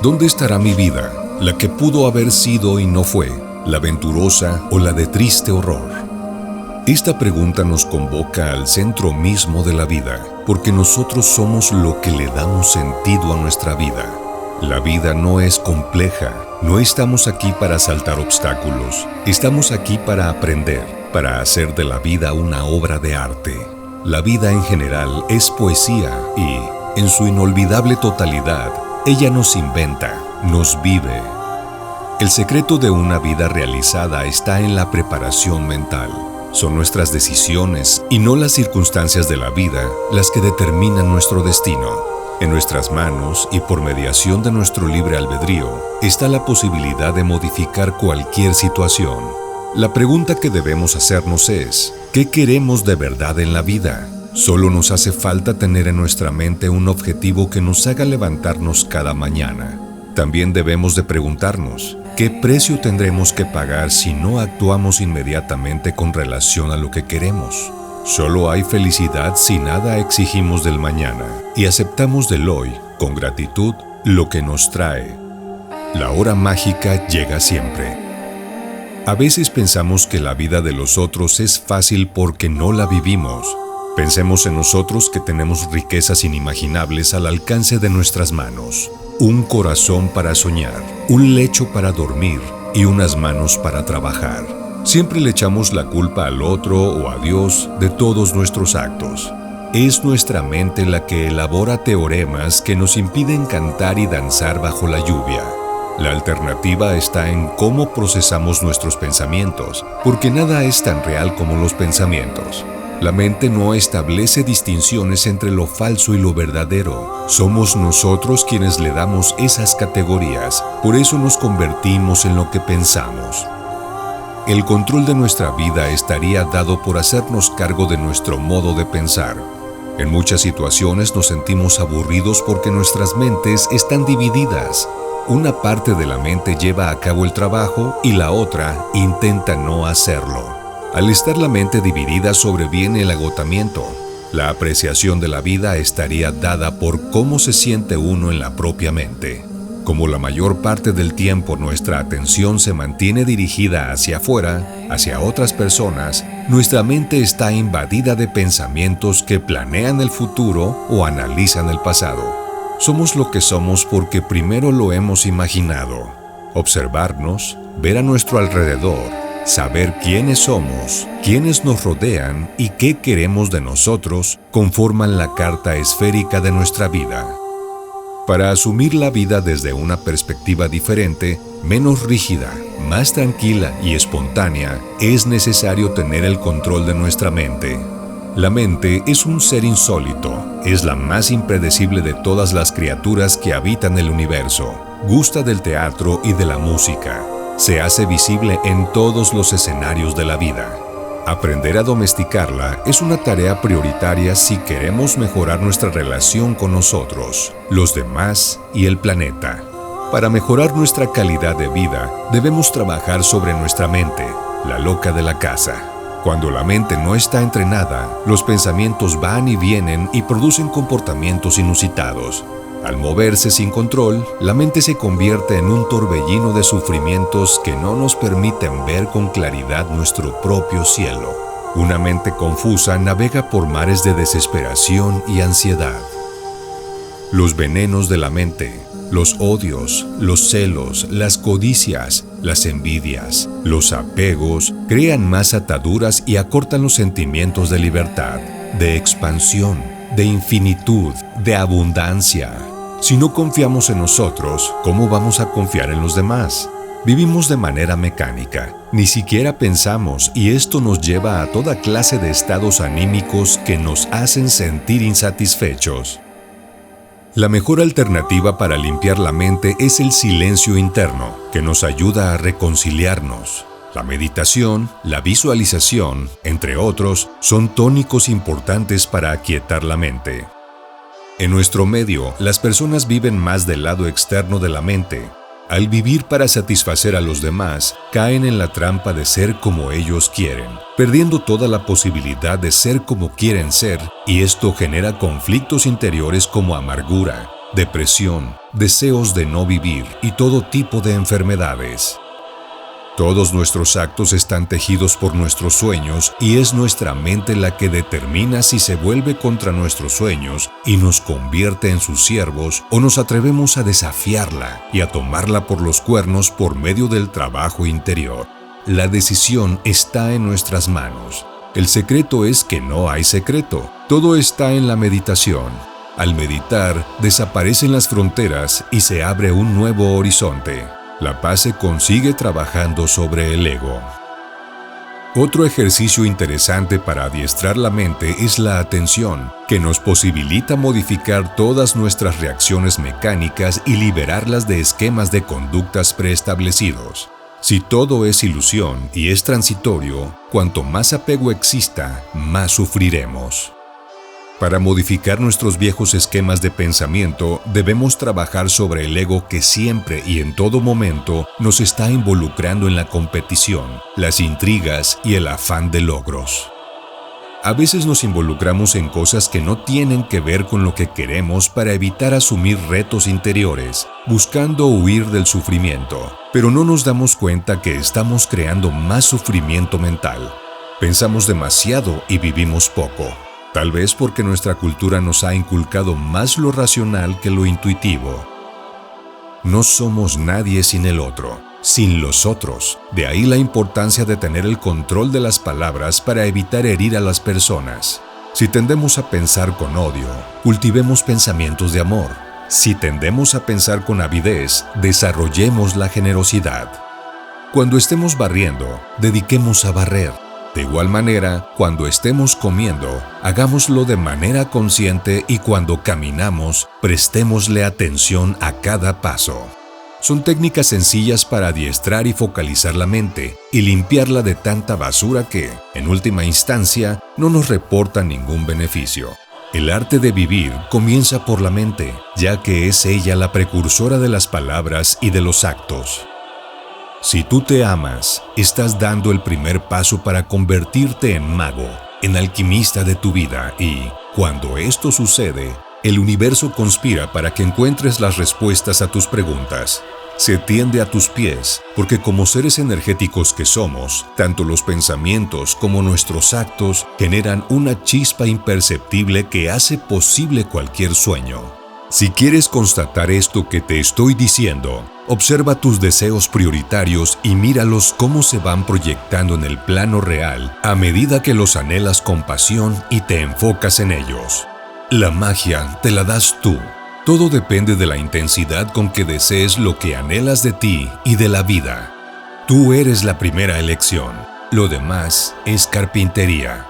¿Dónde estará mi vida? La que pudo haber sido y no fue, la venturosa o la de triste horror. Esta pregunta nos convoca al centro mismo de la vida, porque nosotros somos lo que le damos sentido a nuestra vida. La vida no es compleja, no estamos aquí para saltar obstáculos, estamos aquí para aprender, para hacer de la vida una obra de arte. La vida en general es poesía y, en su inolvidable totalidad, ella nos inventa, nos vive. El secreto de una vida realizada está en la preparación mental. Son nuestras decisiones y no las circunstancias de la vida las que determinan nuestro destino. En nuestras manos y por mediación de nuestro libre albedrío está la posibilidad de modificar cualquier situación. La pregunta que debemos hacernos es, ¿qué queremos de verdad en la vida? Solo nos hace falta tener en nuestra mente un objetivo que nos haga levantarnos cada mañana. También debemos de preguntarnos, ¿qué precio tendremos que pagar si no actuamos inmediatamente con relación a lo que queremos? Solo hay felicidad si nada exigimos del mañana y aceptamos del hoy, con gratitud, lo que nos trae. La hora mágica llega siempre. A veces pensamos que la vida de los otros es fácil porque no la vivimos. Pensemos en nosotros que tenemos riquezas inimaginables al alcance de nuestras manos. Un corazón para soñar, un lecho para dormir y unas manos para trabajar. Siempre le echamos la culpa al otro o a Dios de todos nuestros actos. Es nuestra mente la que elabora teoremas que nos impiden cantar y danzar bajo la lluvia. La alternativa está en cómo procesamos nuestros pensamientos, porque nada es tan real como los pensamientos. La mente no establece distinciones entre lo falso y lo verdadero. Somos nosotros quienes le damos esas categorías, por eso nos convertimos en lo que pensamos. El control de nuestra vida estaría dado por hacernos cargo de nuestro modo de pensar. En muchas situaciones nos sentimos aburridos porque nuestras mentes están divididas. Una parte de la mente lleva a cabo el trabajo y la otra intenta no hacerlo. Al estar la mente dividida sobreviene el agotamiento. La apreciación de la vida estaría dada por cómo se siente uno en la propia mente. Como la mayor parte del tiempo nuestra atención se mantiene dirigida hacia afuera, hacia otras personas, nuestra mente está invadida de pensamientos que planean el futuro o analizan el pasado. Somos lo que somos porque primero lo hemos imaginado. Observarnos, ver a nuestro alrededor, saber quiénes somos, quiénes nos rodean y qué queremos de nosotros conforman la carta esférica de nuestra vida. Para asumir la vida desde una perspectiva diferente, menos rígida, más tranquila y espontánea, es necesario tener el control de nuestra mente. La mente es un ser insólito, es la más impredecible de todas las criaturas que habitan el universo. Gusta del teatro y de la música. Se hace visible en todos los escenarios de la vida. Aprender a domesticarla es una tarea prioritaria si queremos mejorar nuestra relación con nosotros, los demás y el planeta. Para mejorar nuestra calidad de vida, debemos trabajar sobre nuestra mente, la loca de la casa. Cuando la mente no está entrenada, los pensamientos van y vienen y producen comportamientos inusitados. Al moverse sin control, la mente se convierte en un torbellino de sufrimientos que no nos permiten ver con claridad nuestro propio cielo. Una mente confusa navega por mares de desesperación y ansiedad. Los venenos de la mente, los odios, los celos, las codicias, las envidias, los apegos, crean más ataduras y acortan los sentimientos de libertad, de expansión, de infinitud, de abundancia. Si no confiamos en nosotros, ¿cómo vamos a confiar en los demás? Vivimos de manera mecánica, ni siquiera pensamos y esto nos lleva a toda clase de estados anímicos que nos hacen sentir insatisfechos. La mejor alternativa para limpiar la mente es el silencio interno, que nos ayuda a reconciliarnos. La meditación, la visualización, entre otros, son tónicos importantes para aquietar la mente. En nuestro medio, las personas viven más del lado externo de la mente. Al vivir para satisfacer a los demás, caen en la trampa de ser como ellos quieren, perdiendo toda la posibilidad de ser como quieren ser, y esto genera conflictos interiores como amargura, depresión, deseos de no vivir y todo tipo de enfermedades. Todos nuestros actos están tejidos por nuestros sueños y es nuestra mente la que determina si se vuelve contra nuestros sueños y nos convierte en sus siervos o nos atrevemos a desafiarla y a tomarla por los cuernos por medio del trabajo interior. La decisión está en nuestras manos. El secreto es que no hay secreto. Todo está en la meditación. Al meditar, desaparecen las fronteras y se abre un nuevo horizonte. La paz se consigue trabajando sobre el ego. Otro ejercicio interesante para adiestrar la mente es la atención, que nos posibilita modificar todas nuestras reacciones mecánicas y liberarlas de esquemas de conductas preestablecidos. Si todo es ilusión y es transitorio, cuanto más apego exista, más sufriremos. Para modificar nuestros viejos esquemas de pensamiento, debemos trabajar sobre el ego que siempre y en todo momento nos está involucrando en la competición, las intrigas y el afán de logros. A veces nos involucramos en cosas que no tienen que ver con lo que queremos para evitar asumir retos interiores, buscando huir del sufrimiento, pero no nos damos cuenta que estamos creando más sufrimiento mental. Pensamos demasiado y vivimos poco. Tal vez porque nuestra cultura nos ha inculcado más lo racional que lo intuitivo. No somos nadie sin el otro, sin los otros. De ahí la importancia de tener el control de las palabras para evitar herir a las personas. Si tendemos a pensar con odio, cultivemos pensamientos de amor. Si tendemos a pensar con avidez, desarrollemos la generosidad. Cuando estemos barriendo, dediquemos a barrer. De igual manera, cuando estemos comiendo, hagámoslo de manera consciente y cuando caminamos, prestémosle atención a cada paso. Son técnicas sencillas para adiestrar y focalizar la mente y limpiarla de tanta basura que, en última instancia, no nos reporta ningún beneficio. El arte de vivir comienza por la mente, ya que es ella la precursora de las palabras y de los actos. Si tú te amas, estás dando el primer paso para convertirte en mago, en alquimista de tu vida y, cuando esto sucede, el universo conspira para que encuentres las respuestas a tus preguntas. Se tiende a tus pies, porque como seres energéticos que somos, tanto los pensamientos como nuestros actos generan una chispa imperceptible que hace posible cualquier sueño. Si quieres constatar esto que te estoy diciendo, observa tus deseos prioritarios y míralos cómo se van proyectando en el plano real a medida que los anhelas con pasión y te enfocas en ellos. La magia te la das tú. Todo depende de la intensidad con que desees lo que anhelas de ti y de la vida. Tú eres la primera elección. Lo demás es carpintería.